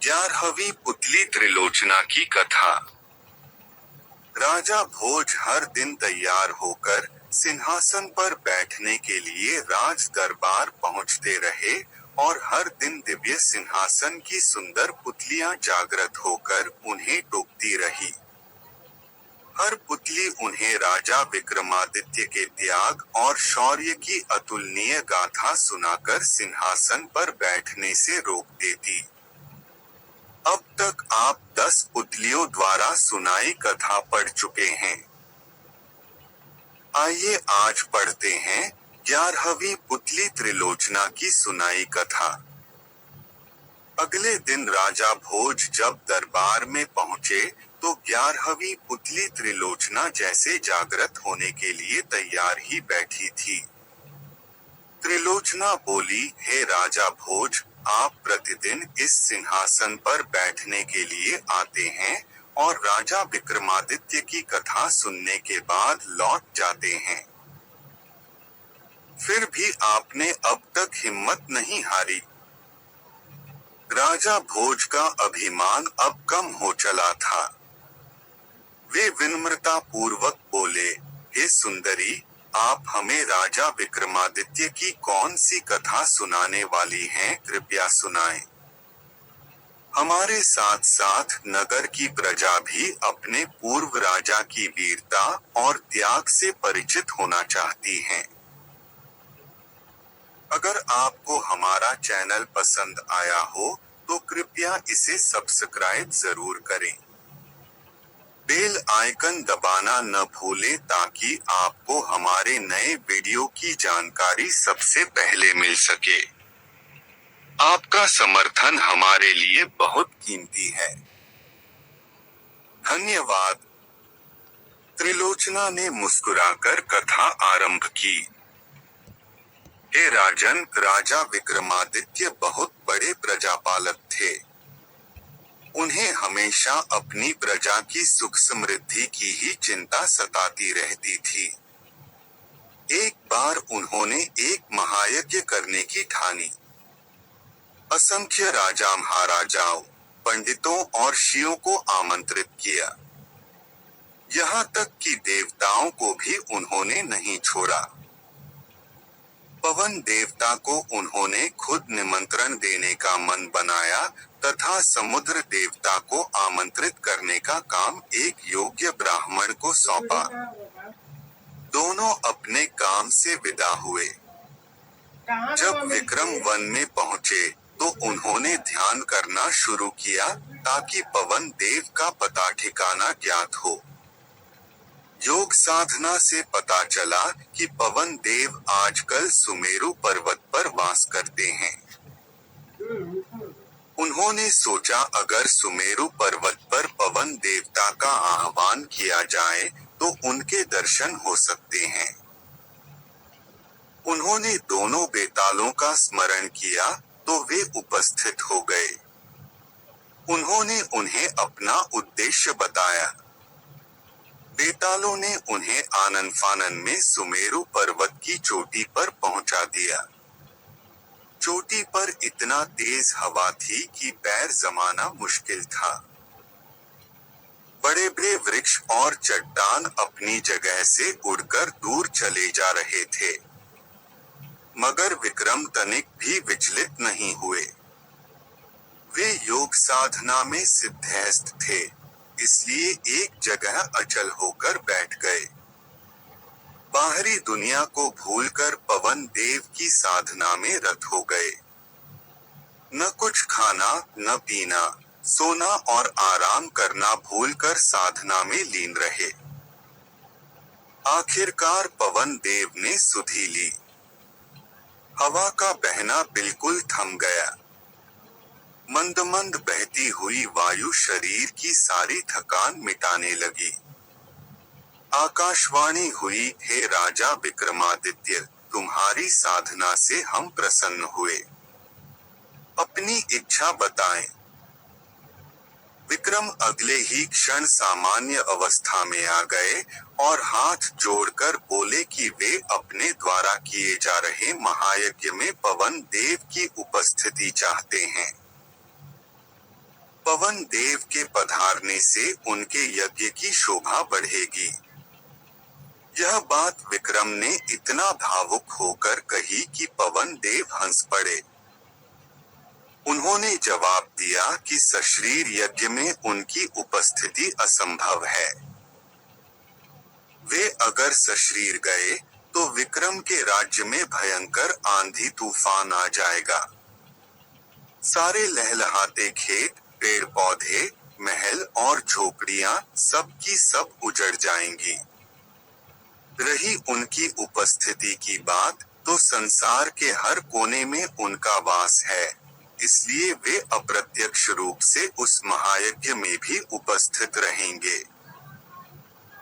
11वीं पुतली त्रिलोचना की कथा। राजा भोज हर दिन तैयार होकर सिंहासन पर बैठने के लिए राज दरबार पहुंचते रहे और हर दिन दिव्य सिंहासन की सुंदर पुतलियां जागृत होकर उन्हें टोकती रही। हर पुतली उन्हें राजा विक्रमादित्य के त्याग और शौर्य की अतुलनीय गाथा सुनाकर सिंहासन पर बैठने से रोक देती। अब तक आप 10 पुतलियों द्वारा सुनाई कथा पढ़ चुके हैं। आइए आज पढ़ते हैं 11वीं पुतली त्रिलोचना की सुनाई कथा। अगले दिन राजा भोज जब दरबार में पहुंचे तो 11वीं पुतली त्रिलोचना जैसे जागृत होने के लिए तैयार ही बैठी थी। त्रिलोचना बोली, हे राजा भोज, आप प्रतिदिन इस सिंहासन पर बैठने के लिए आते हैं और राजा विक्रमादित्य की कथा सुनने के बाद लौट जाते हैं। फिर भी आपने अब तक हिम्मत नहीं हारी। राजा भोज का अभिमान अब कम हो चला था। वे विनम्रता पूर्वक बोले, हे सुंदरी, आप हमें राजा विक्रमादित्य की कौन सी कथा सुनाने वाली हैं, कृपया सुनाएं। हमारे साथ साथ नगर की प्रजा भी अपने पूर्व राजा की वीरता और त्याग से परिचित होना चाहती है। अगर आपको हमारा चैनल पसंद आया हो तो कृपया इसे सब्सक्राइब जरूर करें। बेल आइकन दबाना न भूलें ताकि आपको हमारे नए वीडियो की जानकारी सबसे पहले मिल सके। आपका समर्थन हमारे लिए बहुत कीमती है। धन्यवाद। त्रिलोचना ने मुस्कुराकर कथा आरंभ की। हे राजन, राजा विक्रमादित्य बहुत बड़े प्रजापालक थे। उन्हें हमेशा अपनी प्रजा की सुख समृद्धि की ही चिंता सताती रहती थी। एक बार उन्होंने एक महायज्ञ करने की ठानी। असंख्य राजा महाराजाओं, पंडितों और ऋषियों को आमंत्रित किया। यहाँ तक कि देवताओं को भी उन्होंने नहीं छोड़ा। पवन देवता को उन्होंने खुद निमंत्रण देने का मन बनाया तथा समुद्र देवता को आमंत्रित करने का काम एक योग्य ब्राह्मण को सौंपा। दोनों अपने काम से विदा हुए। जब विक्रम वन में पहुंचे तो उन्होंने ध्यान करना शुरू किया ताकि पवन देव का पता ठिकाना ज्ञात हो। योग साधना से पता चला कि पवन देव आजकल सुमेरु पर्वत पर वास करते हैं। उन्होंने सोचा अगर सुमेरु पर्वत पर पवन देवता का आह्वान किया जाए तो उनके दर्शन हो सकते हैं। उन्होंने दोनों बेतालों का स्मरण किया तो वे उपस्थित हो गए। उन्होंने उन्हें अपना उद्देश्य बताया। बेतालों ने उन्हें आनन फानन में सुमेरु पर्वत की चोटी पर पहुंचा दिया। चोटी पर इतना तेज हवा थी कि पैर जमाना मुश्किल था। बड़े बड़े वृक्ष और चट्टान अपनी जगह से उड़कर दूर चले जा रहे थे, मगर विक्रम तनिक भी विचलित नहीं हुए। वे योग साधना में सिद्धहस्त थे, इसलिए एक जगह अचल होकर बैठ गए। बाहरी दुनिया को भूलकर पवन देव की साधना में रत हो गए। न कुछ खाना, न पीना, सोना और आराम करना भूलकर साधना में लीन रहे। आखिरकार पवन देव ने सुधि ली। हवा का बहना बिल्कुल थम गया। मंद मंद बहती हुई वायु शरीर की सारी थकान मिटाने लगी। आकाशवाणी हुई, हे राजा विक्रमादित्य, तुम्हारी साधना से हम प्रसन्न हुए। अपनी इच्छा बताएं। विक्रम अगले ही क्षण सामान्य अवस्था में आ गए और हाथ जोड़कर बोले कि वे अपने द्वारा किए जा रहे महायज्ञ में पवन देव की उपस्थिति चाहते हैं। पवन देव के पधारने से उनके यज्ञ की शोभा बढ़ेगी। यह बात विक्रम ने इतना भावुक होकर कही कि पवन देव हंस पड़े। उन्होंने जवाब दिया कि सशरीर यज्ञ में उनकी उपस्थिति असंभव है। वे अगर सशरीर गए तो विक्रम के राज्य में भयंकर आंधी तूफान आ जाएगा। सारे लहलहाते खेत, पेड़ पौधे, महल और झोपड़ियां सब की सब उजड़ जाएंगी। रही उनकी उपस्थिति की बात, तो संसार के हर कोने में उनका वास है, इसलिए वे अप्रत्यक्ष रूप से उस महायज्ञ में भी उपस्थित रहेंगे।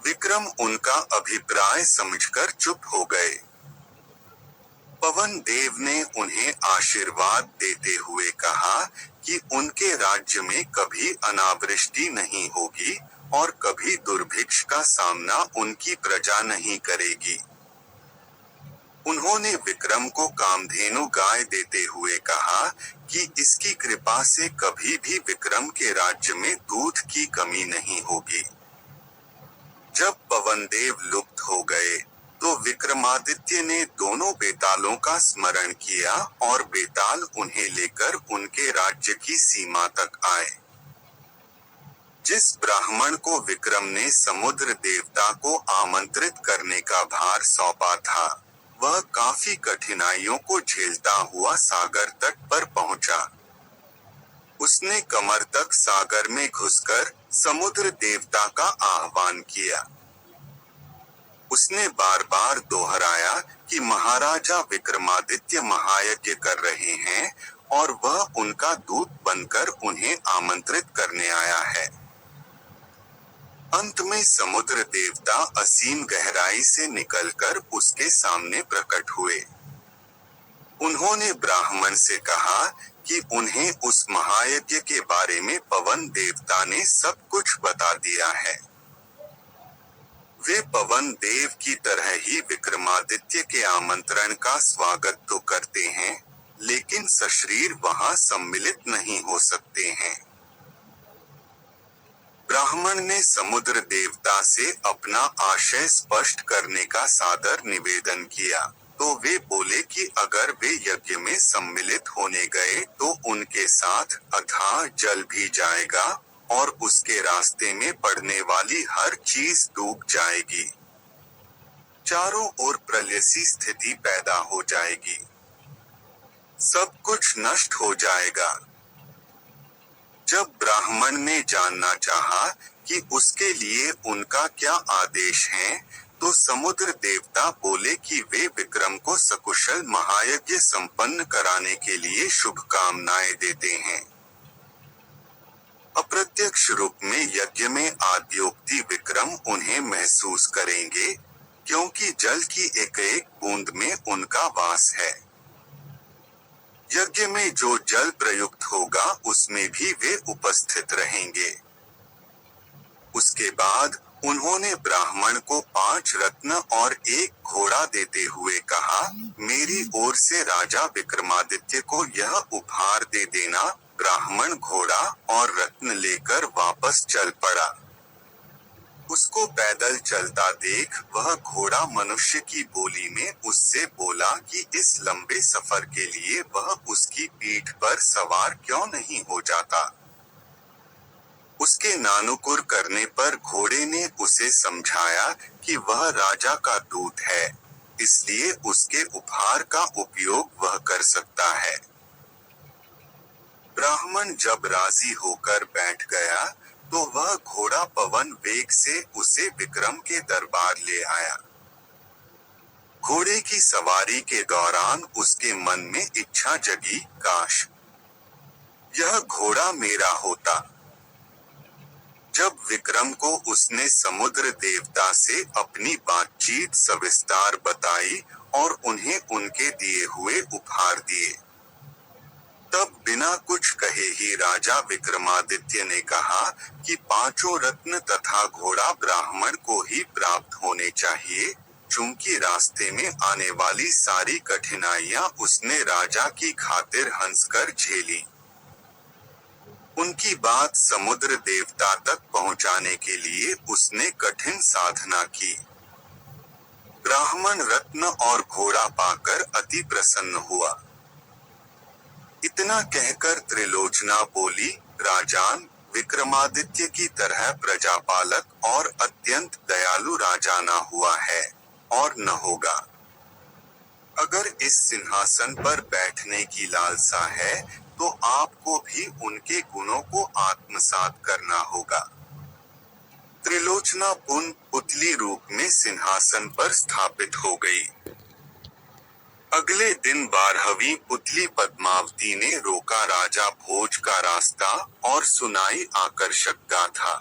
विक्रम उनका अभिप्राय समझकर चुप हो गए। पवन देव ने उन्हें आशीर्वाद देते हुए कहा कि उनके राज्य में कभी अनावृष्टि नहीं होगी और कभी दुर्भिक्ष का सामना उनकी प्रजा नहीं करेगी। उन्होंने विक्रम को कामधेनु गाय देते हुए कहा कि इसकी कृपा से कभी भी विक्रम के राज्य में दूध की कमी नहीं होगी। जब पवन देव लुप्त हो गए, तो विक्रमादित्य ने दोनों बेतालों का स्मरण किया और बेताल उन्हें लेकर उनके राज्य की सीमा तक आए। जिस ब्राह्मण को विक्रम ने समुद्र देवता को आमंत्रित करने का भार सौंपा था, वह काफी कठिनाइयों को झेलता हुआ सागर तट पर पहुंचा। उसने कमर तक सागर में घुसकर समुद्र देवता का आह्वान किया। उसने बार बार दोहराया कि महाराजा विक्रमादित्य महायज्ञ कर रहे हैं और वह उनका दूत बनकर उन्हें आमंत्रित करने आया है। अंत में समुद्र देवता असीम गहराई से निकलकर उसके सामने प्रकट हुए। उन्होंने ब्राह्मण से कहा कि उन्हें उस महायज्ञ के बारे में पवन देवता ने सब कुछ बता दिया है। वे पवन देव की तरह ही विक्रमादित्य के आमंत्रण का स्वागत तो करते हैं, लेकिन सशरीर वहां सम्मिलित नहीं हो सकते हैं। ब्राह्मण ने समुद्र देवता से अपना आशय स्पष्ट करने का सादर निवेदन किया, तो वे बोले कि अगर वे यज्ञ में सम्मिलित होने गए तो उनके साथ अथाह जल भी जाएगा और उसके रास्ते में पड़ने वाली हर चीज डूब जाएगी। चारों ओर प्रलय सी स्थिति पैदा हो जाएगी। सब कुछ नष्ट हो जाएगा। जब ब्राह्मण ने जानना चाहा कि उसके लिए उनका क्या आदेश है, तो समुद्र देवता बोले कि वे विक्रम को सकुशल महायज्ञ संपन्न कराने के लिए शुभकामनाएं देते हैं। अप्रत्यक्ष रूप में यज्ञ में आद्योक्ति विक्रम उन्हें महसूस करेंगे, क्योंकि जल की एक एक बूंद में उनका वास है। यज्ञ में जो जल प्रयुक्त होगा उसमें भी वे उपस्थित रहेंगे। उसके बाद उन्होंने ब्राह्मण को 5 रत्न और 1 घोड़ा देते हुए कहा, मेरी ओर से राजा विक्रमादित्य को यह उपहार दे देना। ब्राह्मण घोड़ा और रत्न लेकर वापस चल पड़ा। उसको पैदल चलता देख वह घोड़ा मनुष्य की बोली में उससे बोला कि इस लंबे सफर के लिए वह उसकी पीठ पर सवार क्यों नहीं हो जाता। उसके नानुकुर करने पर घोड़े ने उसे समझाया कि वह राजा का दूत है, इसलिए उसके उपहार का उपयोग वह कर सकता है। ब्राह्मण जब राजी होकर बैठ गया, तो वह घोड़ा पवन वेग से उसे विक्रम के दरबार ले आया। घोड़े की सवारी के दौरान उसके मन में इच्छा जगी, काश यह घोड़ा मेरा होता। जब विक्रम को उसने समुद्र देवता से अपनी बातचीत सविस्तार बताई और उन्हें उनके दिए हुए उपहार दिए, तब बिना कुछ कहे ही राजा विक्रमादित्य ने कहा कि 5 रत्न तथा घोड़ा ब्राह्मण को ही प्राप्त होने चाहिए, चूंकि रास्ते में आने वाली सारी कठिनाइयां उसने राजा की खातिर हंसकर झेली। उन उनकी बात समुद्र देवता तक पहुंचाने के लिए उसने कठिन साधना की। ब्राह्मण रत्न और घोड़ा पाकर अति प्रसन्न हुआ। इतना कहकर त्रिलोचना बोली, राजान, विक्रमादित्य की तरह प्रजापालक और अत्यंत दयालु राजा ना हुआ है और न होगा। अगर इस सिंहासन पर बैठने की लालसा है तो आपको भी उनके गुणों को आत्मसात करना होगा। त्रिलोचना पुतली रूप में सिंहासन पर स्थापित हो गई। अगले दिन 12वीं पुतली पद्मावती ने रोका राजा भोज का रास्ता और सुनाई आकर्षक गाथा।